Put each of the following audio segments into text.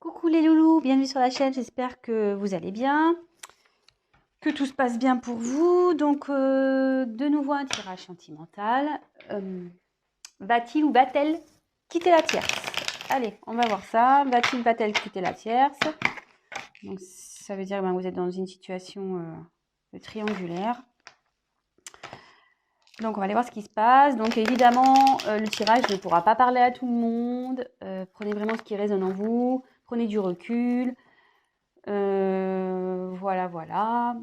Coucou les loulous, bienvenue sur la chaîne, j'espère que vous allez bien, que tout se passe bien pour vous. Donc de nouveau un tirage sentimental. Va-t-il ou va-t-elle quitter la tierce? Allez, on va voir ça. Va-t-il, va-t-elle quitter la tierce? Donc ça veut dire que vous êtes dans une situation triangulaire. Donc on va aller voir ce qui se passe. Donc évidemment, le tirage ne pourra pas parler à tout le monde. Prenez vraiment ce qui résonne en vous. Prenez du recul. Voilà.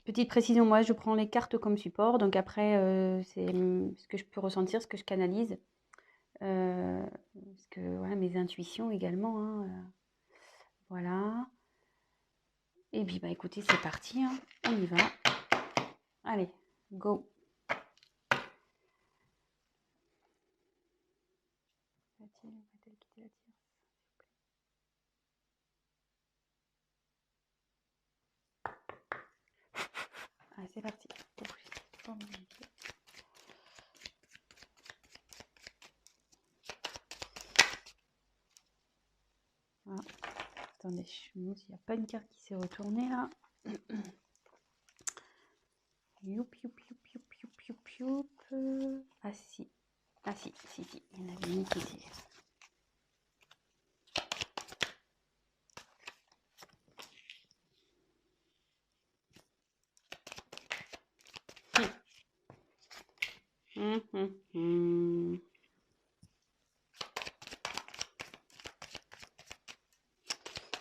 Petite précision, moi je prends les cartes comme support, donc après c'est ce que je peux ressentir, ce que je canalise. Parce que voilà, mes intuitions également, hein, voilà. Et puis bah écoutez, c'est parti, hein, on y va. Allez, go. Va-t-elle quitter la tierce? Allez, c'est parti. Voilà. Attendez, je me demande s'il n'y a pas une carte qui s'est retournée là. Youp. Ah si. Il y en avait une qui était.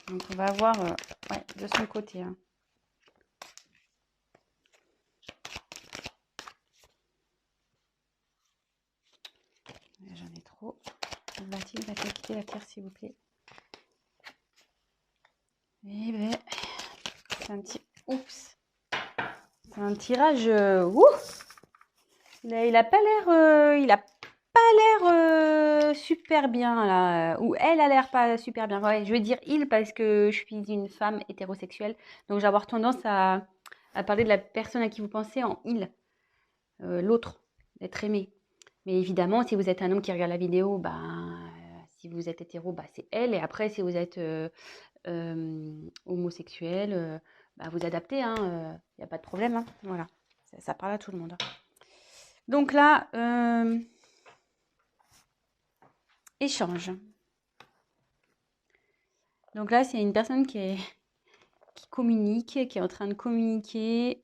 Donc on va voir ouais, de son côté. Hein. J'en ai trop. Va-t-il quitter la terre, s'il vous plaît? Eh ben, c'est un petit... Oups. C'est un tirage... Il a pas l'air... super bien là, ou elle a l'air pas super bien. Ouais, je vais dire il parce que je suis une femme hétérosexuelle, donc j'ai avoir tendance à parler de la personne à qui vous pensez en il, l'autre, l'être aimé. Mais évidemment, si vous êtes un homme qui regarde la vidéo, si vous êtes hétéro, c'est elle. Et après, si vous êtes homosexuel, vous adaptez, hein, y a pas de problème. Hein, voilà, ça parle à tout le monde. Hein. Donc là, échange. Donc là, c'est une personne qui communique, qui est en train de communiquer,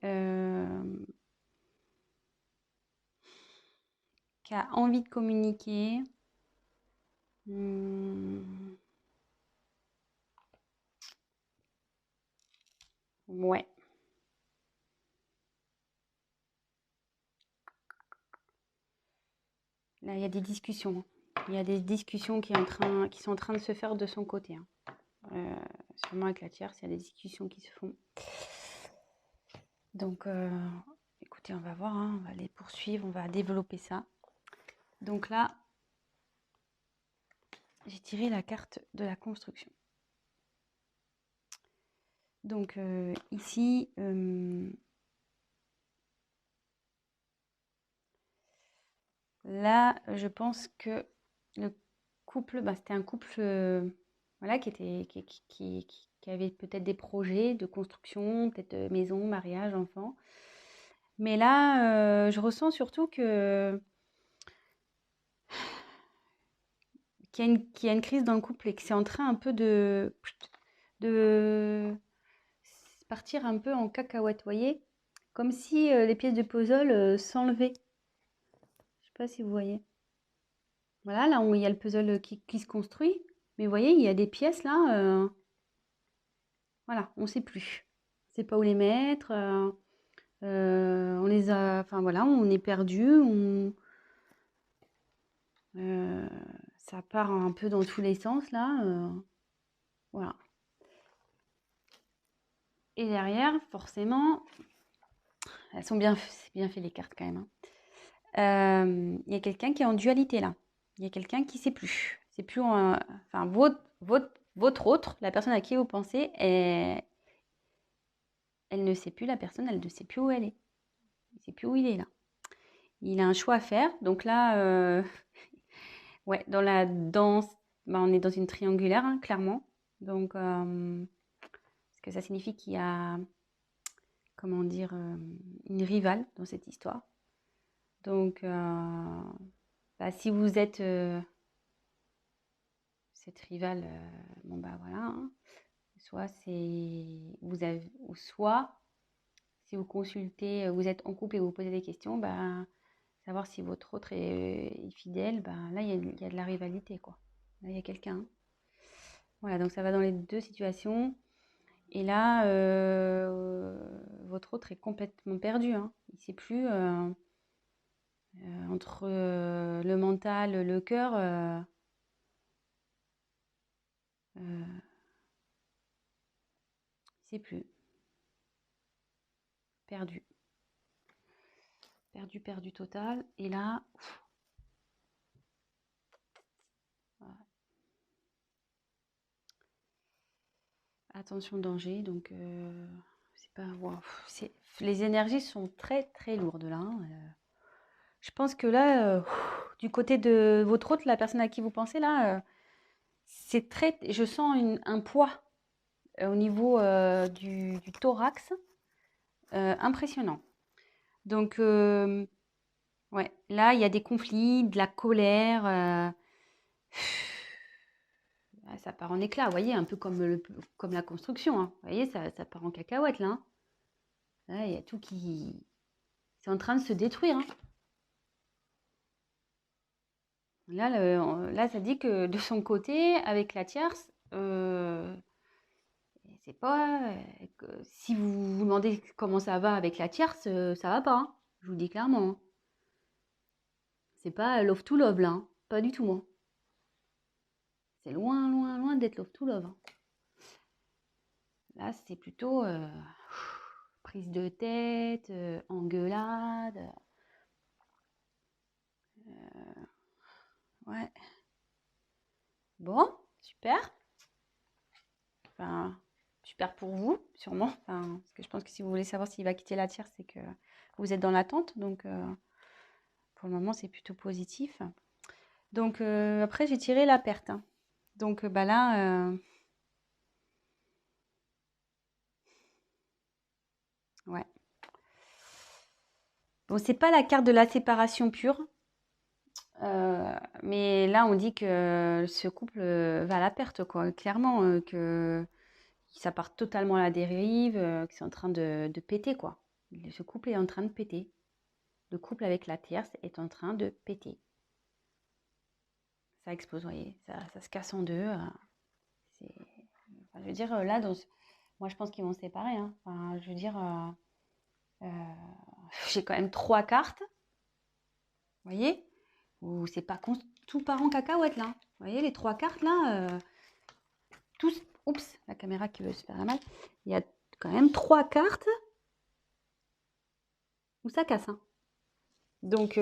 qui a envie de communiquer. Ouais. Là, il y a des discussions. Il y a des discussions qui sont en train de se faire de son côté. Hein. Sûrement avec la tierce, il y a des discussions qui se font. Donc, écoutez, on va voir, hein, on va les poursuivre, on va développer ça. Donc là, j'ai tiré la carte de la construction. Donc ici, là, je pense que le couple, c'était un couple voilà, qui avait peut-être des projets de construction, peut-être maison, mariage, enfant. Mais là, je ressens surtout qu'il y a une crise dans le couple et que c'est en train un peu de partir un peu en cacahuète, voyez? Comme si les pièces de puzzle s'enlevaient. Je sais pas si vous voyez. Voilà, là où il y a le puzzle qui se construit. Mais vous voyez, il y a des pièces là, voilà, on ne sait plus. On ne sait pas où les mettre. On les a, enfin voilà, on est perdu. Ça part un peu dans tous les sens là. Voilà. Et derrière, forcément, elles sont bien, c'est bien fait les cartes quand même. Hein. Il y a quelqu'un qui est en dualité là. Il y a quelqu'un qui ne sait plus. C'est plus, enfin votre autre, la personne à qui vous pensez, elle ne sait plus, la personne, elle ne sait plus où elle est. Il ne sait plus où il est là. Il a un choix à faire. Donc là, Ouais, dans la danse, bah, on est dans une triangulaire, hein, clairement. Donc, parce que ça signifie qu'il y a, comment dire, une rivale dans cette histoire. Donc, bah, si vous êtes cette rivale, bon bah voilà, hein. Soit c'est vous avez, ou soit si vous consultez, vous êtes en couple et vous posez des questions, bah, savoir si votre autre est fidèle, bah, là il y a de la rivalité quoi. Là il y a quelqu'un, hein. Voilà, donc ça va dans les deux situations. Et là, votre autre est complètement perdu, hein. Il ne sait plus entre le mental, le cœur. Il ne sait plus. Perdu. Perdu, perdu total. Et là, voilà. Attention danger. Donc, c'est pas. Wow, les énergies sont très très lourdes là, hein. Je pense que là, du côté de votre autre, la personne à qui vous pensez là, c'est très. Je sens un poids au niveau du thorax impressionnant. Donc, ouais, là, il y a des conflits, de la colère. Ça part en éclats, vous voyez, un peu comme la construction, hein. Vous voyez, ça part en cacahuète, là, hein. Là, il y a tout qui... C'est en train de se détruire, hein. Là, ça dit que de son côté, avec la tierce, c'est pas... si vous vous demandez comment ça va avec la tierce, ça va pas, hein. Je vous le dis clairement, hein. C'est pas love to love, là, hein. Pas du tout, hein. C'est loin, loin, loin d'être love to love, hein. Là, c'est plutôt prise de tête, engueulade. Ouais. Bon, super. Enfin, super pour vous, sûrement. Enfin, parce que je pense que si vous voulez savoir s'il va quitter la tierce, c'est que vous êtes dans l'attente. Donc, pour le moment, c'est plutôt positif. Donc, après, j'ai tiré la perte, hein. Donc, bah là, ouais. Bon, c'est pas la carte de la séparation pure. Mais là, on dit que ce couple va à la perte, quoi. Clairement, que ça part totalement à la dérive, que c'est en train de péter, quoi. Ce couple est en train de péter. Le couple avec la tierce est en train de péter. Ça explose, vous voyez, ça se casse en deux. Enfin, je veux dire, là, moi, je pense qu'ils vont se séparer, hein. Enfin, je veux dire, euh, j'ai quand même trois cartes, vous voyez, où c'est pas tout part en cacahuète, là. Vous voyez, les trois cartes, là, tous, oups, la caméra qui veut se faire la mal. Il y a quand même trois cartes où ça casse, hein. Donc,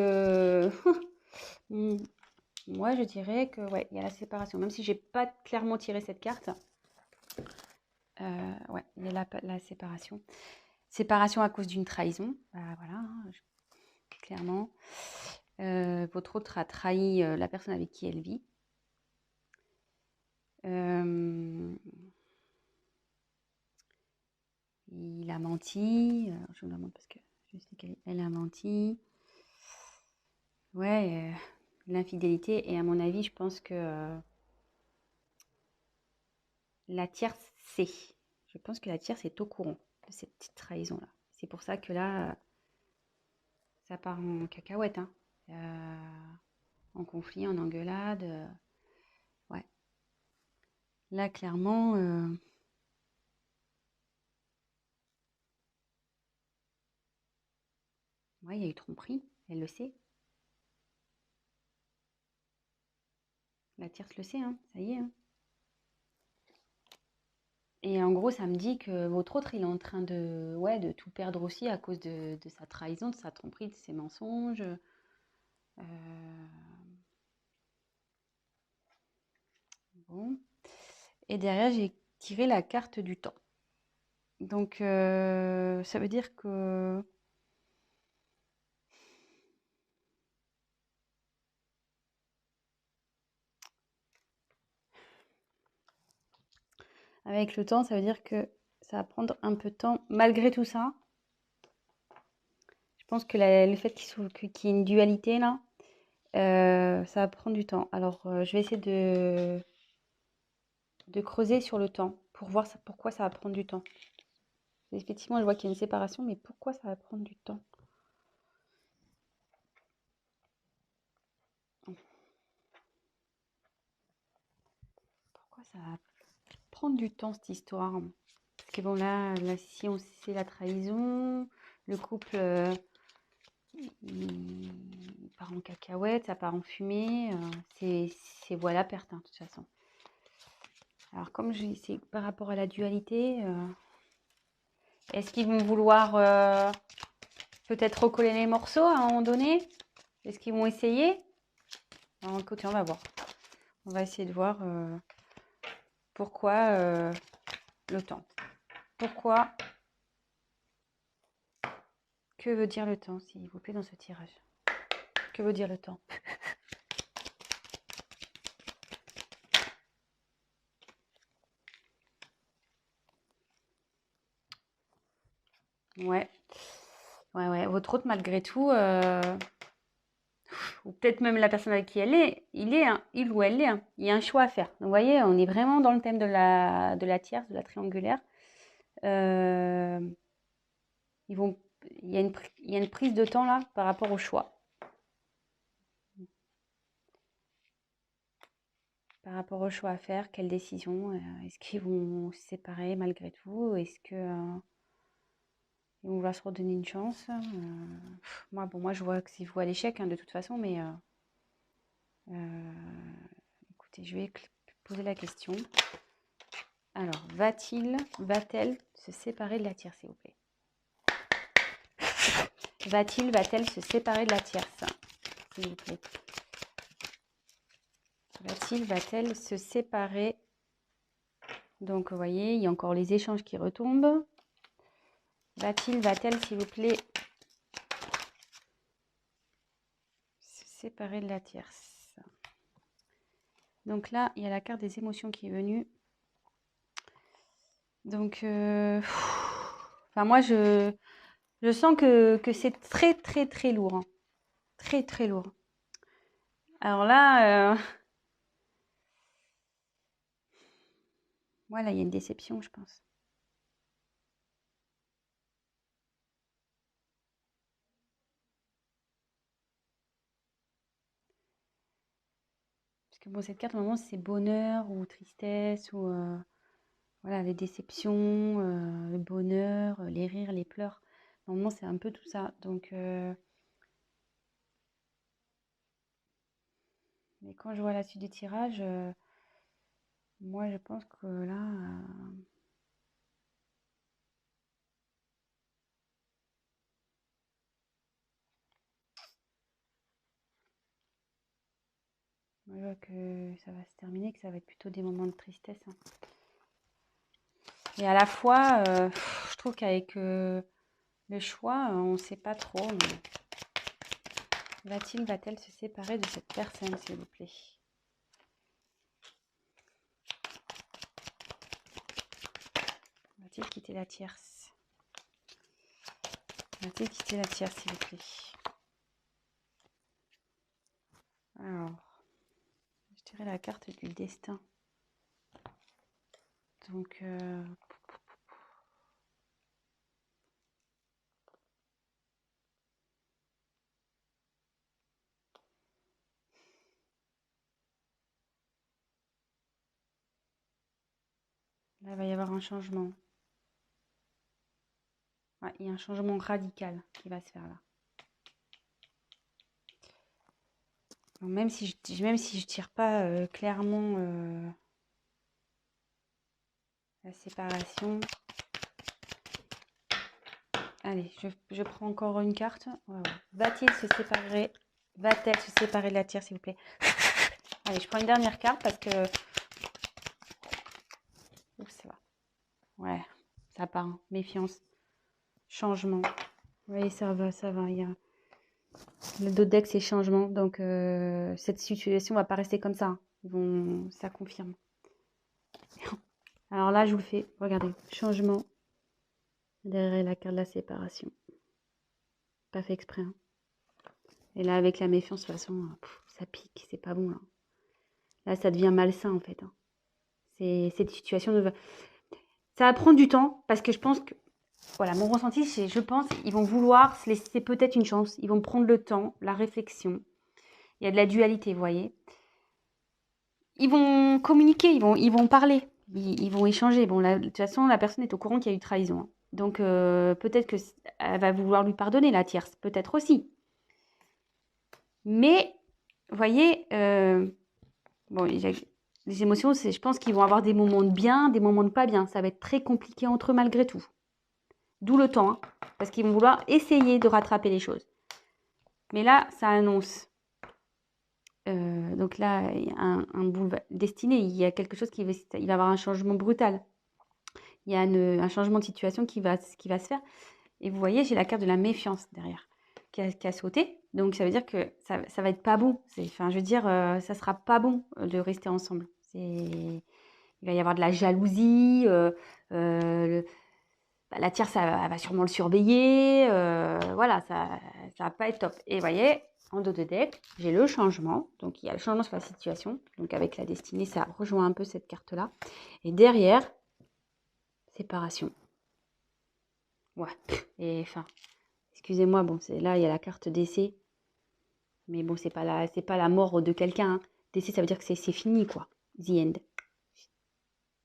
moi, je dirais que ouais, il y a la séparation. Même si j'ai pas clairement tiré cette carte, ouais, il y a la séparation. Séparation à cause d'une trahison. Bah, voilà, hein, clairement. Votre autre a trahi la personne avec qui elle vit. Il a menti. Je vous le demande parce que je sais qu'elle a menti. Ouais, l'infidélité. Et à mon avis, je pense que la tierce sait. Je pense que la tierce est au courant de cette petite trahison-là. C'est pour ça que là, ça part en cacahuète, hein. En conflit, en engueulade. Ouais. Là, clairement, ouais, il y a eu tromperie. Elle le sait. La tierce le sait, hein. Ça y est, hein. Et en gros, ça me dit que votre autre, il est en train de, ouais, de tout perdre aussi à cause de sa trahison, de sa tromperie, de ses mensonges. Bon. Et derrière, j'ai tiré la carte du temps. Donc, ça veut dire que avec le temps, ça veut dire que ça va prendre un peu de temps. Malgré tout ça, je pense que le fait qu'il y ait une dualité là, ça va prendre du temps. Alors, je vais essayer de creuser sur le temps pour voir pourquoi ça va prendre du temps. Effectivement, je vois qu'il y a une séparation, mais pourquoi ça va prendre du temps? Pourquoi ça va prendre du temps cette histoire? Parce que bon, là si on sait la trahison, le couple il part en cacahuète, ça part en fumée, c'est voilà perte hein, de toute façon. Alors comme c'est par rapport à la dualité, est-ce qu'ils vont vouloir peut-être recoller les morceaux à un moment donné? Est-ce qu'ils vont essayer? Alors, écoutez, on va voir. On va essayer de voir pourquoi le temps. Pourquoi? Que veut dire le temps, s'il vous plaît, dans ce tirage? Que veut dire le temps? Ouais. Ouais. Votre hôte, malgré tout, ou peut-être même la personne avec qui elle est, il ou elle est, hein. Il y a un choix à faire. Donc, vous voyez, on est vraiment dans le thème de la tierce, de la triangulaire. Euh, il y a une prise de temps là par rapport au choix. Par rapport au choix à faire, quelle décision? Est-ce qu'ils vont se séparer malgré tout? Est-ce que ils vont vouloir se redonner une chance? Moi, je vois que c'est vous à l'échec hein, de toute façon, mais écoutez, je vais poser la question. Alors, va-t-elle se séparer de la tierce, s'il vous plaît? Va-t-elle se séparer de la tierce, s'il vous plaît? Va-t-elle se séparer? Donc, vous voyez, il y a encore les échanges qui retombent. Va-t-elle, s'il vous plaît, se séparer de la tierce? Donc là, il y a la carte des émotions qui est venue. Donc, enfin, moi, je sens que c'est très, très, très lourd. Hein. Très, très lourd. Alors là, voilà, il y a une déception, je pense. Parce que bon, cette carte, normalement, c'est bonheur ou tristesse ou voilà, les déceptions, le bonheur, les rires, les pleurs. Normalement, c'est un peu tout ça. Donc, mais quand je vois la suite du tirage, moi, je pense que là, moi, je vois que ça va se terminer, que ça va être plutôt des moments de tristesse. Hein. Et à la fois, je trouve qu'avec le choix, on ne sait pas trop. Va-t-elle se séparer de cette personne, s'il vous plaît? Va-t-il quitter la tierce? Va-t-il quitter la tierce, s'il vous plaît? Alors, je dirais la carte du destin. Donc, là, il va y avoir un changement. Ouais, il y a un changement radical qui va se faire là. Donc, même si je tire pas clairement la séparation. Allez, je prends encore une carte. Va-t-il se séparer? Va-t-elle se séparer de la tierce, s'il vous plaît? Allez, je prends une dernière carte parce que... Ouh, ça va. Ouais, ça part. Hein. Méfiance. Changement. Oui, ça va, ça va. Il y a... Le dos de deck, c'est changement. Donc, cette situation va pas rester comme ça. Hein. Ça confirme. Alors là, je vous le fais. Regardez, changement. Derrière la carte de la séparation. Pas fait exprès. Hein. Et là, avec la méfiance, de toute façon, ça pique. C'est pas bon. Là, ça devient malsain, en fait. Hein. Cette situation ça va prendre du temps parce que je pense que, voilà, mon ressenti, c'est, je pense, ils vont vouloir se laisser peut-être une chance. Ils vont prendre le temps, la réflexion. Il y a de la dualité, vous voyez. Ils vont communiquer, ils vont parler, ils vont échanger. Bon, de toute façon, la personne est au courant qu'il y a eu trahison. Hein. Donc, peut-être qu'elle va vouloir lui pardonner, la tierce. Peut-être aussi. Mais, vous voyez, bon, les émotions, je pense qu'ils vont avoir des moments de bien, des moments de pas bien. Ça va être très compliqué entre eux malgré tout. D'où le temps, hein, parce qu'ils vont vouloir essayer de rattraper les choses. Mais là, ça annonce. Donc là, il y a un boulevard destiné. Il y a quelque chose il va y avoir un changement brutal. Il y a un changement de situation qui va se faire. Et vous voyez, j'ai la carte de la méfiance derrière qui a sauté. Donc ça veut dire que ça va être pas bon. Enfin, je veux dire, ça sera pas bon de rester ensemble. Il va y avoir de la jalousie. La tierce, elle va sûrement le surveiller. Voilà, ça va pas être top. Et vous voyez, en dos de deck, j'ai le changement. Donc, il y a le changement sur la situation. Donc, avec la destinée, ça rejoint un peu cette carte-là. Et derrière, séparation. Ouais. Et enfin, excusez-moi, bon, là, il y a la carte décès. Mais bon, c'est pas la mort de quelqu'un. Hein. Décès, ça veut dire que c'est fini, quoi. The end.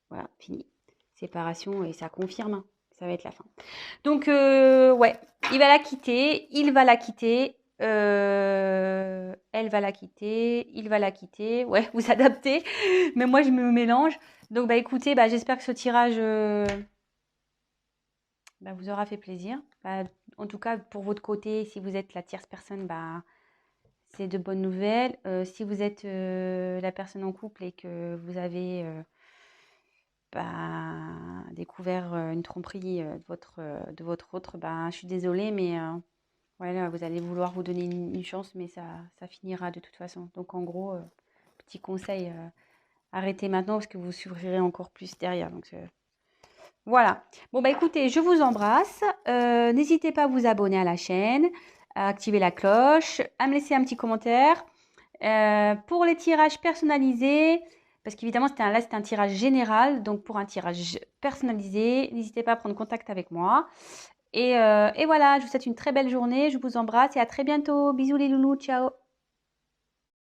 Voilà, fini. Séparation, et ça confirme. Hein. Ça va être la fin. Donc, ouais, il va la quitter, il va la quitter, elle va la quitter, il va la quitter. Ouais, vous adaptez, mais moi, je me mélange. Donc, bah, écoutez, bah, j'espère que ce tirage bah, vous aura fait plaisir. Bah, en tout cas, pour votre côté, si vous êtes la tierce personne, bah, c'est de bonnes nouvelles. Si vous êtes la personne en couple et que vous avez découvert une tromperie de votre autre, je suis désolée, mais voilà, vous allez vouloir vous donner une chance, mais ça finira de toute façon. Donc en gros, petit conseil, arrêtez maintenant parce que vous souffrirez encore plus derrière. Donc voilà. Bon bah écoutez, je vous embrasse. N'hésitez pas à vous abonner à la chaîne, à activer la cloche, à me laisser un petit commentaire. Pour les tirages personnalisés, parce qu'évidemment c'était un tirage général, donc pour un tirage personnalisé, n'hésitez pas à prendre contact avec moi. Et voilà, je vous souhaite une très belle journée, je vous embrasse et à très bientôt. Bisous les loulous, ciao.